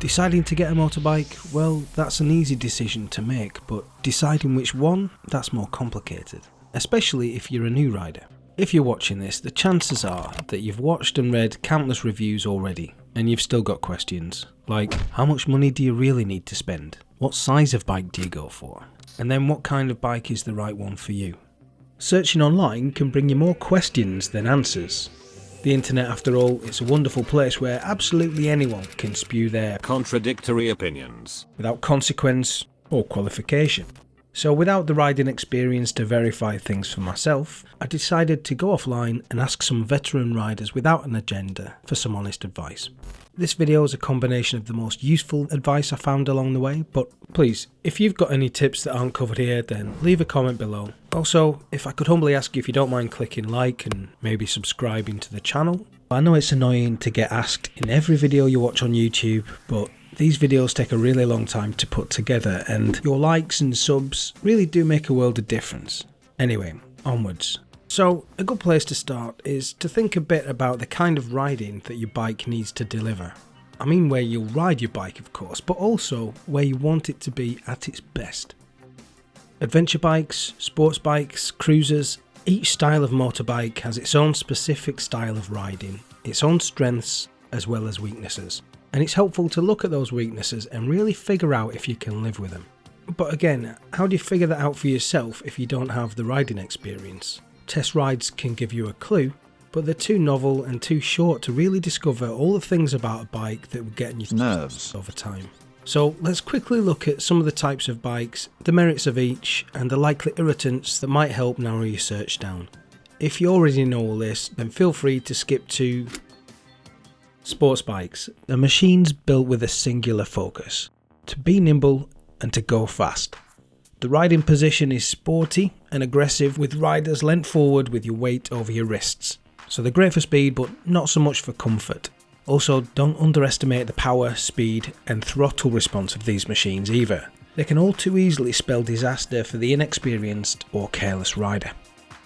Deciding to get a motorbike, well, that's an easy decision to make, but deciding which one, that's more complicated, especially if you're a new rider. If you're watching this, the chances are that you've watched and read countless reviews already, and you've still got questions, like how much money do you really need to spend? What size of bike do you go for? And then what kind of bike is the right one for you? Searching online can bring you more questions than answers. The internet, after all, is a wonderful place where absolutely anyone can spew their contradictory opinions without consequence or qualification. So without the riding experience to verify things for myself, I decided to go offline and ask some veteran riders without an agenda for some honest advice. This video is a combination of the most useful advice I found along the way, but please, if you've got any tips that aren't covered here, then leave a comment below. Also, if I could humbly ask you if you don't mind clicking like and maybe subscribing to the channel. I know it's annoying to get asked in every video you watch on YouTube, but these videos take a really long time to put together, and your likes and subs really do make a world of difference. Anyway, onwards. So, a good place to start is to think a bit about the kind of riding that your bike needs to deliver. I mean where you'll ride your bike, of course, but also where you want it to be at its best. Adventure bikes, sports bikes, cruisers, each style of motorbike has its own specific style of riding, its own strengths as well as weaknesses. And it's helpful to look at those weaknesses and really figure out if you can live with them. But again, how do you figure that out for yourself if you don't have the riding experience? Test rides can give you a clue, but they're too novel and too short to really discover all the things about a bike that would get on your nerves over time. So let's quickly look at some of the types of bikes, the merits of each, and the likely irritants that might help narrow your search down. If you already know all this, then feel free to skip to sports bikes. They're machines built with a singular focus: to be nimble and to go fast. The riding position is sporty and aggressive, with riders leant forward with your weight over your wrists. So they're great for speed, but not so much for comfort. Also, don't underestimate the power, speed and throttle response of these machines either. They can all too easily spell disaster for the inexperienced or careless rider.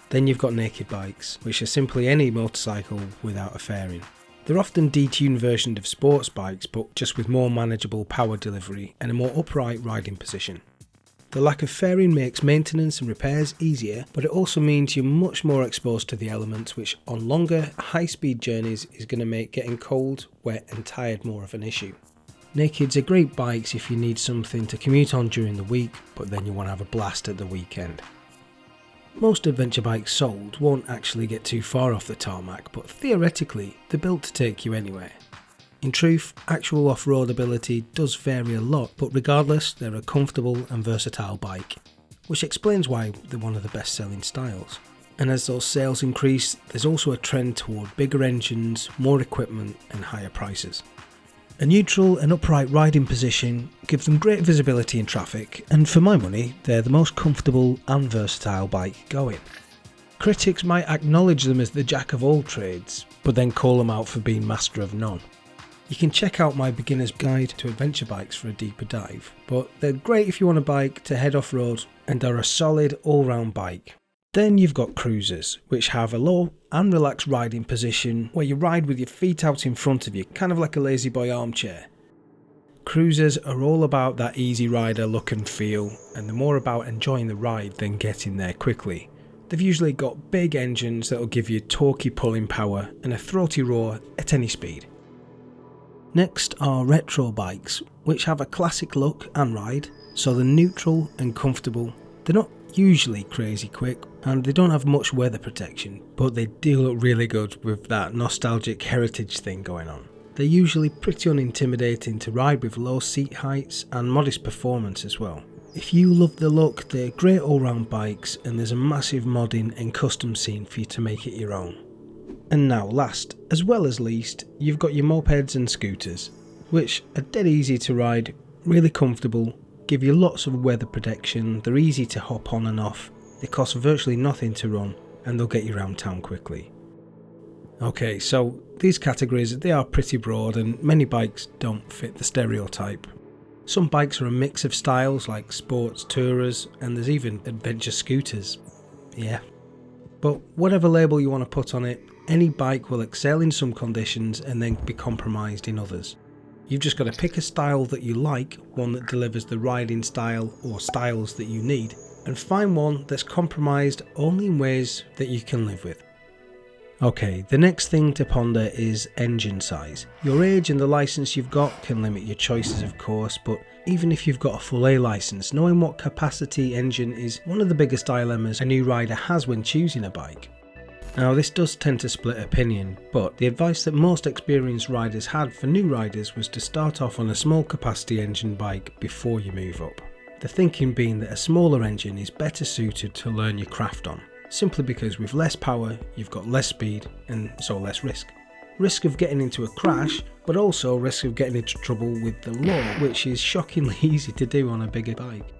Then you've got naked bikes, which are simply any motorcycle without a fairing. They're often detuned versions of sports bikes, but just with more manageable power delivery and a more upright riding position. The lack of fairing makes maintenance and repairs easier, but it also means you're much more exposed to the elements, which on longer, high-speed journeys is going to make getting cold, wet and tired more of an issue. Nakeds are great bikes if you need something to commute on during the week, but then you want to have a blast at the weekend. Most adventure bikes sold won't actually get too far off the tarmac, but theoretically they're built to take you anywhere. In truth, actual off-road ability does vary a lot, but regardless, they're a comfortable and versatile bike, which explains why they're one of the best-selling styles. And as those sales increase, there's also a trend toward bigger engines, more equipment and higher prices. A neutral and upright riding position gives them great visibility in traffic, and for my money, they're the most comfortable and versatile bike going. Critics might acknowledge them as the jack of all trades, but then call them out for being master of none. You can check out my beginner's guide to adventure bikes for a deeper dive, but they're great if you want a bike to head off-road and are a solid all-round bike. Then you've got cruisers, which have a low and relaxed riding position where you ride with your feet out in front of you, kind of like a lazy boy armchair. Cruisers are all about that easy rider look and feel, and they're more about enjoying the ride than getting there quickly. They've usually got big engines that will give you torquey pulling power and a throaty roar at any speed. Next are retro bikes, which have a classic look and ride, so they're neutral and comfortable. They're not usually crazy quick, and they don't have much weather protection, but they do look really good with that nostalgic heritage thing going on. They're usually pretty unintimidating to ride with low seat heights and modest performance as well. If you love the look, they're great all-round bikes, and there's a massive modding and custom scene for you to make it your own. And now last, as well as least, you've got your mopeds and scooters, which are dead easy to ride, really comfortable, give you lots of weather protection, they're easy to hop on and off, they cost virtually nothing to run, and they'll get you around town quickly. Okay, so these categories, they are pretty broad and many bikes don't fit the stereotype. Some bikes are a mix of styles like sports tourers, and there's even adventure scooters. Yeah. But whatever label you want to put on it, any bike will excel in some conditions and then be compromised in others. You've just got to pick a style that you like, one that delivers the riding style or styles that you need, and find one that's compromised only in ways that you can live with. Okay, the next thing to ponder is engine size. Your age and the license you've got can limit your choices, of course, but even if you've got a full A license, knowing what capacity engine is one of the biggest dilemmas a new rider has when choosing a bike. Now, this does tend to split opinion, but the advice that most experienced riders had for new riders was to start off on a small capacity engine bike before you move up. The thinking being that a smaller engine is better suited to learn your craft on, simply because with less power you've got less speed and so less risk. Risk of getting into a crash, but also risk of getting into trouble with the law, which is shockingly easy to do on a bigger bike.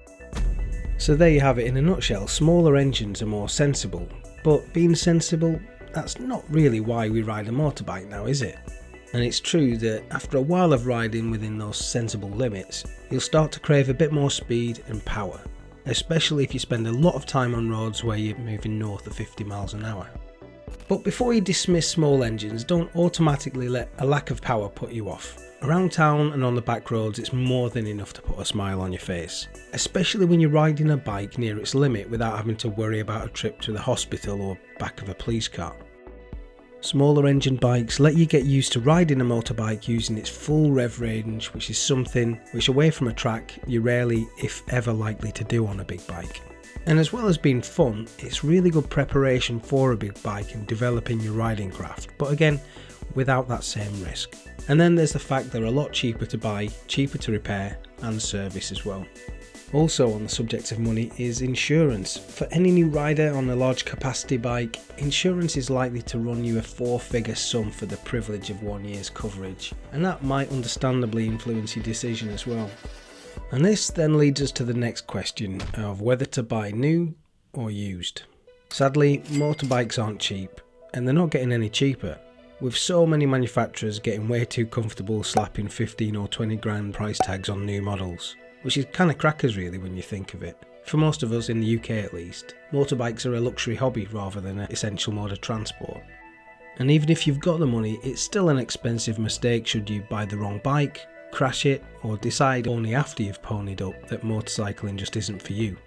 So there you have it in a nutshell. Smaller engines are more sensible, but being sensible, that's not really why we ride a motorbike now, is it? And it's true that after a while of riding within those sensible limits, you'll start to crave a bit more speed and power, especially if you spend a lot of time on roads where you're moving north of 50 miles an hour. But before you dismiss small engines, don't automatically let a lack of power put you off. Around town and on the back roads, it's more than enough to put a smile on your face, especially when you're riding a bike near its limit without having to worry about a trip to the hospital or back of a police car. Smaller engine bikes let you get used to riding a motorbike using its full rev range, which is something which away from a track you're rarely, if ever, likely to do on a big bike. And as well as being fun, it's really good preparation for a big bike and developing your riding craft, but again, without that same risk. And then there's the fact they're a lot cheaper to buy, cheaper to repair and service as well. Also on the subject of money is insurance. For any new rider on a large capacity bike, insurance is likely to run you a 4-figure sum for the privilege of 1 year's coverage, and that might understandably influence your decision as well. And this then leads us to the next question of whether to buy new or used. Sadly, motorbikes aren't cheap, and they're not getting any cheaper, with so many manufacturers getting way too comfortable slapping 15 or 20 grand price tags on new models, which is kind of crackers really when you think of it. For most of us in the UK at least, motorbikes are a luxury hobby rather than an essential mode of transport. And even if you've got the money, it's still an expensive mistake should you buy the wrong bike, crash it, or decide only after you've ponied up that motorcycling just isn't for you.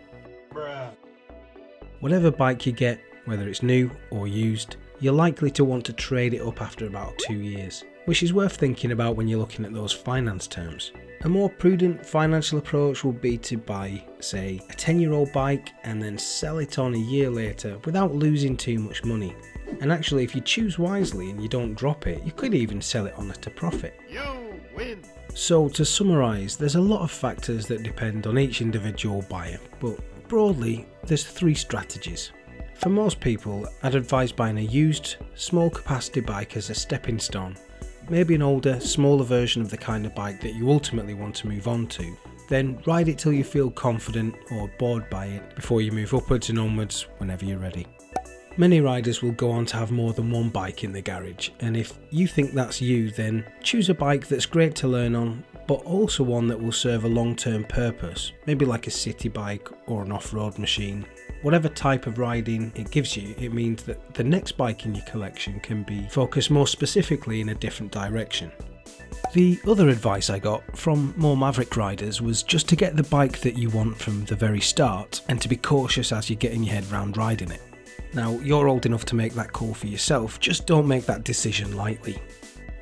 Whatever bike you get, whether it's new or used, you're likely to want to trade it up after about 2 years, which is worth thinking about when you're looking at those finance terms. A more prudent financial approach would be to buy, say, a 10-year-old bike and then sell it on a year later without losing too much money. And actually, if you choose wisely and you don't drop it, you could even sell it on at a profit. You win! So to summarise, there's a lot of factors that depend on each individual buyer, but broadly, there's 3 strategies. For most people, I'd advise buying a used, small capacity bike as a stepping stone. Maybe an older, smaller version of the kind of bike that you ultimately want to move on to. Then ride it till you feel confident or bored by it before you move upwards and onwards whenever you're ready. Many riders will go on to have more than one bike in the garage, and if you think that's you, then choose a bike that's great to learn on, but also one that will serve a long-term purpose, maybe like a city bike or an off-road machine. Whatever type of riding it gives you, it means that the next bike in your collection can be focused more specifically in a different direction. The other advice I got from more maverick riders was just to get the bike that you want from the very start and to be cautious as you're getting your head round riding it. Now, you're old enough to make that call for yourself, just don't make that decision lightly.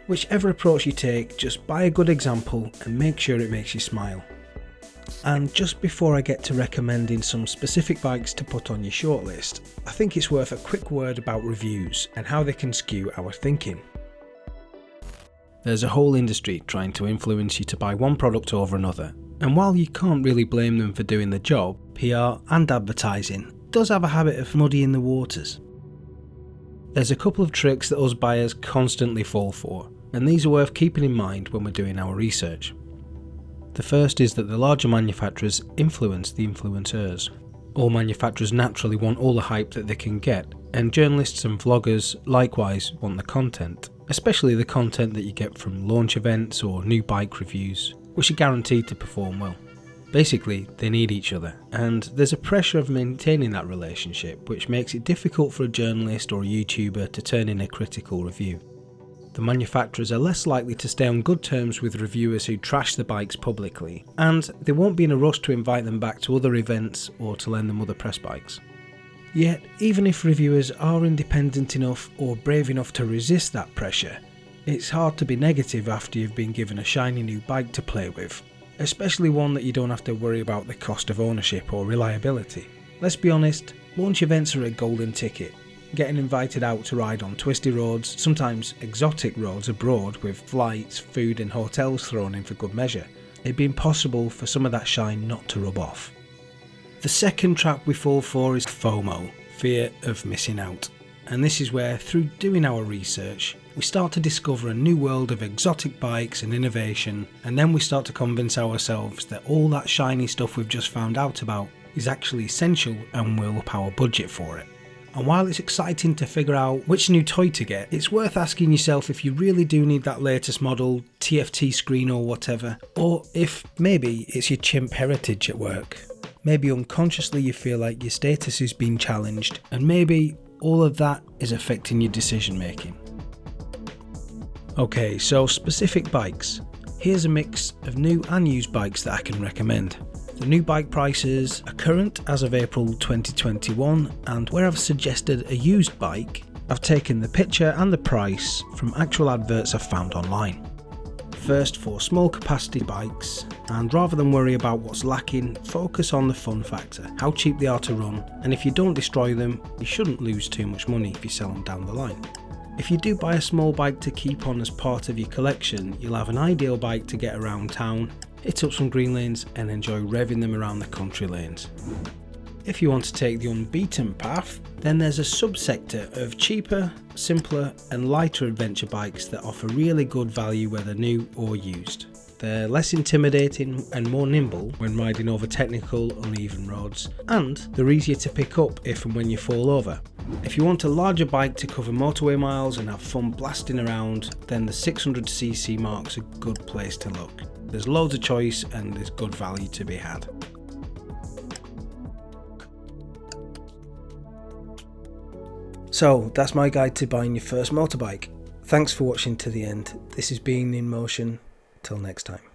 Whichever approach you take, just buy a good example and make sure it makes you smile. And just before I get to recommending some specific bikes to put on your shortlist, I think it's worth a quick word about reviews and how they can skew our thinking. There's a whole industry trying to influence you to buy one product over another, and while you can't really blame them for doing the job, PR and advertising does have a habit of muddying the waters. There's a couple of tricks that us buyers constantly fall for, and these are worth keeping in mind when we're doing our research. The first is that the larger manufacturers influence the influencers. All manufacturers naturally want all the hype that they can get, and journalists and vloggers likewise want the content, especially the content that you get from launch events or new bike reviews, which are guaranteed to perform well. Basically, they need each other, and there's a pressure of maintaining that relationship, which makes it difficult for a journalist or a YouTuber to turn in a critical review. The manufacturers are less likely to stay on good terms with reviewers who trash the bikes publicly, and they won't be in a rush to invite them back to other events or to lend them other press bikes. Yet, even if reviewers are independent enough or brave enough to resist that pressure, it's hard to be negative after you've been given a shiny new bike to play with, especially one that you don't have to worry about the cost of ownership or reliability. Let's be honest, launch events are a golden ticket. Getting invited out to ride on twisty roads, sometimes exotic roads abroad with flights, food and hotels thrown in for good measure. It'd be impossible for some of that shine not to rub off. The second trap we fall for is FOMO, fear of missing out. And this is where, through doing our research, we start to discover a new world of exotic bikes and innovation, and then we start to convince ourselves that all that shiny stuff we've just found out about is actually essential and will up our budget for it. And while it's exciting to figure out which new toy to get, it's worth asking yourself if you really do need that latest model, TFT screen or whatever, or if maybe it's your chimp heritage at work. Maybe unconsciously you feel like your status is being challenged, and maybe all of that is affecting your decision making. Okay, so specific bikes. Here's a mix of new and used bikes that I can recommend. The new bike prices are current as of April 2021, and where I've suggested a used bike, I've taken the picture and the price from actual adverts I've found online. First, for small capacity bikes, and rather than worry about what's lacking, focus on the fun factor, how cheap they are to run, and if you don't destroy them, you shouldn't lose too much money if you sell them down the line. If you do buy a small bike to keep on as part of your collection, you'll have an ideal bike to get around town, hit up some green lanes and enjoy revving them around the country lanes. If you want to take the unbeaten path, then there's a subsector of cheaper, simpler and lighter adventure bikes that offer really good value whether new or used. They're less intimidating and more nimble when riding over technical, uneven roads, and they're easier to pick up if and when you fall over. If you want a larger bike to cover motorway miles and have fun blasting around, then the 600cc mark's a good place to look. There's loads of choice and there's good value to be had. So that's my guide to buying your first motorbike. Thanks for watching to the end. This is Being in Motion. Till next time.